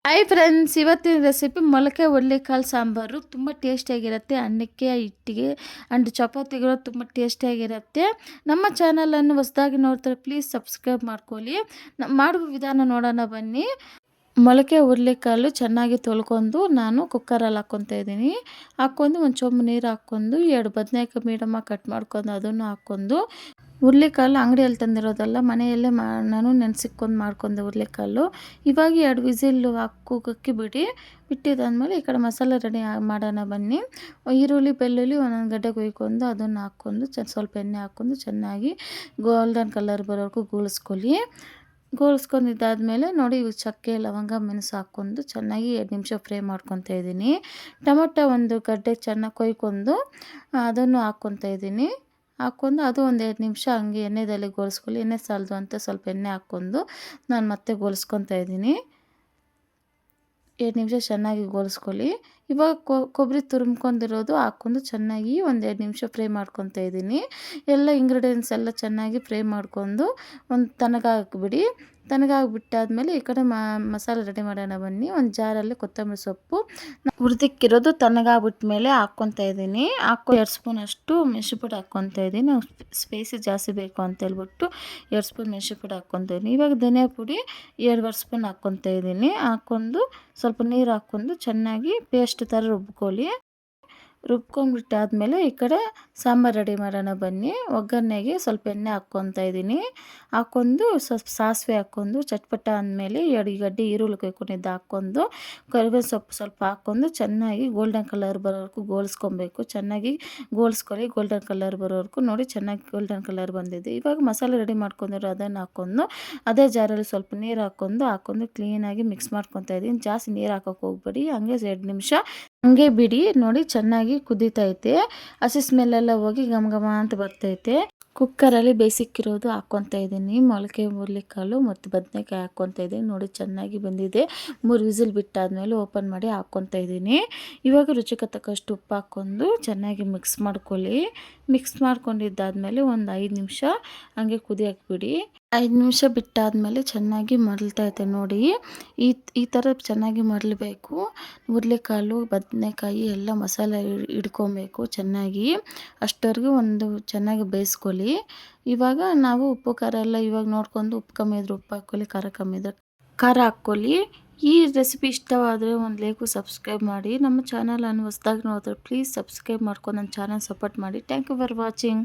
Hi friends, ಇವತ್ತಿನ recipe ಮೊಳಕೆ ಹುರುಳಿಕಾಳು ಸಾಂಬಾರು. ತುಂಬ ಟೇಸ್ಟಿಯಾಗಿರುತ್ತೆ. ಅನ್ನಕ್ಕೆ, ಹಿಟ್ಟಿಗೆ ಆ್ಯಂಡ್ ಚಪಾತಿಗಳು ತುಂಬ ಟೇಸ್ಟಿಯಾಗಿರುತ್ತೆ. ನಮ್ಮ ಚಾನಲನ್ನು ಹೊಸದಾಗಿ ನೋಡ್ತಾರೆ, ಪ್ಲೀಸ್ ಸಬ್ಸ್ಕ್ರೈಬ್ ಮಾಡ್ಕೊಳ್ಳಿ. ಮಾಡುವ ವಿಧಾನ ನೋಡೋಣ ಬನ್ನಿ. ಮೊಳಕೆ ಹುರುಳಿಕಾಳು ಚೆನ್ನಾಗಿ ತೊಳ್ಕೊಂಡು ನಾನು ಕುಕ್ಕರಲ್ಲಿ ಹಾಕ್ಕೊತಾ ಇದ್ದೀನಿ. ಹಾಕ್ಕೊಂಡು ಒಂದು ಚೊಂಬು ನೀರು ಹಾಕ್ಕೊಂಡು 2 ಬದನೆಕಾಯಿ ಮೀಡಿಯಮಾಗಿ ಕಟ್ ಮಾಡ್ಕೊಂಡು ಅದನ್ನು ಹಾಕ್ಕೊಂಡು, ಹುರುಳಿಕಾಳು ಅಂಗಡಿಯಲ್ಲಿ ತಂದಿರೋದಲ್ಲ, ಮನೆಯಲ್ಲೇ ನಾನು ನೆನೆಸಿಕ್ಕೊಂಡು ಮಾಡ್ಕೊಂಡೆ ಹುರುಳಿಕಾಳು. ಇವಾಗ 2 ವಿಸಿಲ್ ಕೂಗೋಕ್ಕೆ ಬಿಟ್ಟಿದ್ದಾದಮೇಲೆ ಈ ಕಡೆ ಮಸಾಲೆ ರೆಡಿ ಮಾಡೋಣ ಬನ್ನಿ. ಈರುಳ್ಳಿ, ಬೆಳ್ಳುಳ್ಳಿ ಒಂದೊಂದು ಗಡ್ಡೆ ಕೊಯ್ಕೊಂಡು ಅದನ್ನು ಹಾಕ್ಕೊಂಡು ಸ್ವಲ್ಪ ಎಣ್ಣೆ ಹಾಕ್ಕೊಂಡು ಚೆನ್ನಾಗಿ ಗೋಲ್ಡನ್ ಕಲರ್ ಬರೋವರೆಗೂ ಗೋಳಿಸ್ಕೊಂಡಿದ್ದಾದಮೇಲೆ ನೋಡಿ, ಇವು ಚಕ್ಕೆ, ಲವಂಗ, ಮೆಣಸು ಹಾಕ್ಕೊಂಡು ಚೆನ್ನಾಗಿ 2 ನಿಮಿಷ ಫ್ರೈ ಮಾಡ್ಕೊತಾ ಇದ್ದೀನಿ. ಟೊಮೊಟೊ ಒಂದು ಗಡ್ಡೆ ಚೆನ್ನಾಗಿ ಕೊಯ್ಕೊಂಡು ಅದನ್ನು ಹಾಕ್ಕೊತಾ ಇದ್ದೀನಿ. ಹಾಕ್ಕೊಂಡು ಅದು ಒಂದು 2 ನಿಮಿಷ ಹಂಗೆ ಎಣ್ಣೆಯಲ್ಲಿ ಗೋಳಿಸ್ಕೊಳ್ಳಿ. ಎಣ್ಣೆ ಸಾಲದು ಅಂತ ಸ್ವಲ್ಪ ಎಣ್ಣೆ ಹಾಕ್ಕೊಂಡು ನಾನು ಮತ್ತೆ ಗೋಳಿಸ್ಕೊತಾ ಇದ್ದೀನಿ. 2 ನಿಮಿಷ ಚೆನ್ನಾಗಿ ಗೋಳಿಸ್ಕೊಳ್ಳಿ. ಇವಾಗ ಕೊಬ್ಬರಿ ತುರ್ಮ್ಕೊಂಡಿರೋದು ಹಾಕ್ಕೊಂಡು ಚೆನ್ನಾಗಿ ಒಂದು 2 ನಿಮಿಷ ಫ್ರೈ ಮಾಡ್ಕೊತಾ ಇದ್ದೀನಿ. ಎಲ್ಲ ಇಂಗ್ರೀಡಿಯೆಂಟ್ಸ್ ಎಲ್ಲ ಚೆನ್ನಾಗಿ ಫ್ರೈ ಮಾಡ್ಕೊಂಡು ಒಂದು ತಣ್ಣಗಾಕ್ಬಿಡಿ. ತಣ್ಣಗಾಗ್ಬಿಟ್ಟಾದಮೇಲೆ ಈ ಕಡೆ ಮಸಾಲೆ ರೆಡಿ ಮಾಡೋಣ ಬನ್ನಿ. ಒಂದು ಜಾರಲ್ಲಿ ಕೊತ್ತಂಬರಿ ಸೊಪ್ಪು ಹುರಿದಿಕ್ಕಿರೋದು ತಣ್ಣಗಾಗ್ಬಿಟ್ಮೇಲೆ ಹಾಕ್ಕೊತಾ ಇದ್ದೀನಿ. 2 ಸ್ಪೂನ್ ಅಷ್ಟು ಮೆಣಸು ಪುಡಿ ಹಾಕ್ಕೊತಾ ಇದ್ದೀನಿ. ನಾವು ಸ್ಪೈಸಿ ಜಾಸ್ತಿ ಬೇಕು ಅಂತ ಹೇಳ್ಬಿಟ್ಟು 2 ಸ್ಪೂನ್ ಮೆಣಸು ಪುಡಿ ಹಾಕ್ಕೊತಾ ಇದ್ದೀನಿ. ಇವಾಗ ಧನಿಯಾ ಪುಡಿ 2 ಸ್ಪೂನ್ ಹಾಕ್ಕೊತಾ ಇದ್ದೀನಿ. ಹಾಕ್ಕೊಂಡು ಸ್ವಲ್ಪ ನೀರು ಹಾಕ್ಕೊಂಡು ಚೆನ್ನಾಗಿ ಪೇಸ್ಟ್ ಥರ ರುಬ್ಕೊಂಡ್ಬಿಟ್ಟಾದಮೇಲೆ ಈ ಕಡೆ ಸಾಂಬಾರು ರೆಡಿ ಮಾಡೋಣ ಬನ್ನಿ. ಒಗ್ಗರಣೆಗೆ ಸ್ವಲ್ಪ ಎಣ್ಣೆ ಹಾಕ್ಕೊತಾ ಇದ್ದೀನಿ. ಹಾಕ್ಕೊಂಡು ಸ್ವಲ್ಪ ಸಾಸಿವೆ ಹಾಕ್ಕೊಂಡು ಚಟ್ಪಟ ಅಂದಮೇಲೆ 2 ಗಡ್ಡೆ ಈರುಳ್ಳಿ ಕೊಯ್ಕೊಂಡಿದ್ದು ಹಾಕ್ಕೊಂಡು ಕರಿಬೇವು ಸೊಪ್ಪು ಸ್ವಲ್ಪ ಹಾಕ್ಕೊಂಡು ಚೆನ್ನಾಗಿ ಗೋಲ್ಡನ್ ಕಲರ್ ಬರೋವರೆಗೂ ಗೋಳಿಸ್ಕೊಬೇಕು. ಚೆನ್ನಾಗಿ ಗೋಳಿಸ್ಕೊಳ್ಳಿ. ಗೋಲ್ಡನ್ ಕಲರ್ ಬರೋವರೆಗೂ ನೋಡಿ, ಚೆನ್ನಾಗಿ ಗೋಲ್ಡನ್ ಕಲರ್ ಬಂದಿದೆ. ಇವಾಗ ಮಸಾಲೆ ರೆಡಿ ಮಾಡ್ಕೊಂಡಿರೋ ಅದನ್ನು ಹಾಕ್ಕೊಂಡು ಅದೇ ಜಾರಲ್ಲಿ ಸ್ವಲ್ಪ ನೀರು ಹಾಕ್ಕೊಂಡು ಕ್ಲೀನಾಗಿ ಮಿಕ್ಸ್ ಮಾಡ್ಕೊತಾ ಇದ್ದೀನಿ. ಜಾಸ್ತಿ ನೀರು ಹಾಕೋಕೆ ಹೋಗ್ಬೇಡಿ. ಹಂಗೆ 2 ನಿಮಿಷ ಹಂಗೆ ಬಿಡಿ. ನೋಡಿ, ಚೆನ್ನಾಗಿ ಕುದೀತೈತೆ. ಹಸಿ ಸ್ಮೆಲ್ಲೆಲ್ಲ ಹೋಗಿ ಘಮ ಘಮ ಅಂತ ಬರ್ತೈತೆ. ಕುಕ್ಕರಲ್ಲಿ ಬೇಯಿಸಿಕ್ಕಿರೋದು ಹಾಕ್ಕೊತಾ ಇದ್ದೀನಿ. ಮೊಳಕೆ ಹುರುಳಿಕಾಳು ಮತ್ತು ಬದನೆಕಾಯಿ ಹಾಕ್ಕೊತಾ ಇದ್ದೀನಿ. ನೋಡಿ, ಚೆನ್ನಾಗಿ ಬಂದಿದೆ. 3 ವಿಸಿಲ್ ಬಿಟ್ಟಾದಮೇಲೆ ಓಪನ್ ಮಾಡಿ ಹಾಕ್ಕೊತಾ ಇದ್ದೀನಿ. ಇವಾಗ ರುಚಿಗೆ ತಕ್ಕಷ್ಟು ಉಪ್ಪು ಹಾಕ್ಕೊಂಡು ಚೆನ್ನಾಗಿ ಮಿಕ್ಸ್ ಮಾಡ್ಕೊಳ್ಳಿ. ಮಿಕ್ಸ್ ಮಾಡ್ಕೊಂಡಿದ್ದಾದಮೇಲೆ ಒಂದು 5 ನಿಮಿಷ ಹಂಗೆ ಕುದಿಯಕ್ಕೆ ಬಿಡಿ. 5 ನಿಮಿಷ ಬಿಟ್ಟಾದಮೇಲೆ ಚೆನ್ನಾಗಿ ಮರಳ್ತೈತೆ ನೋಡಿ. ಈ ಥರ ಚೆನ್ನಾಗಿ ಮರಳಬೇಕು. ಹುರುಳಿಕಾಳು, ಬದನೆಕಾಯಿ ಎಲ್ಲ ಮಸಾಲೆ ಹಿಡ್ಕೊಬೇಕು ಚೆನ್ನಾಗಿ. ಅಷ್ಟವರೆಗೂ ಒಂದು ಚೆನ್ನಾಗಿ ಬೇಯಿಸ್ಕೊಳ್ಳಿ. ಇವಾಗ ನಾವು ಉಪ್ಪು ಖಾರ ಎಲ್ಲ ಇವಾಗ ನೋಡ್ಕೊಂಡು ಉಪ್ಪು ಕಮ್ಮಿ ಇದ್ರೆ ಉಪ್ಪು ಹಾಕ್ಕೊಳ್ಳಿ, ಖಾರ ಕಮ್ಮಿ ಇದ್ರೆ ಖಾರ ಹಾಕ್ಕೊಳ್ಳಿ. ಈ ರೆಸಿಪಿ ಇಷ್ಟವಾದರೆ ಒಂದು ಲೈಕು, ಸಬ್ಸ್ಕ್ರೈಬ್ ಮಾಡಿ. ನಮ್ಮ ಚಾನಲನ್ನು ಹೊಸದಾಗಿ ನೋಡಿದ್ರೆ ಪ್ಲೀಸ್ ಸಬ್ಸ್ಕ್ರೈಬ್ ಮಾಡ್ಕೊಂಡು ನನ್ನ ಚಾನಲ್ ಸಪೋರ್ಟ್ ಮಾಡಿ. Thank you for watching.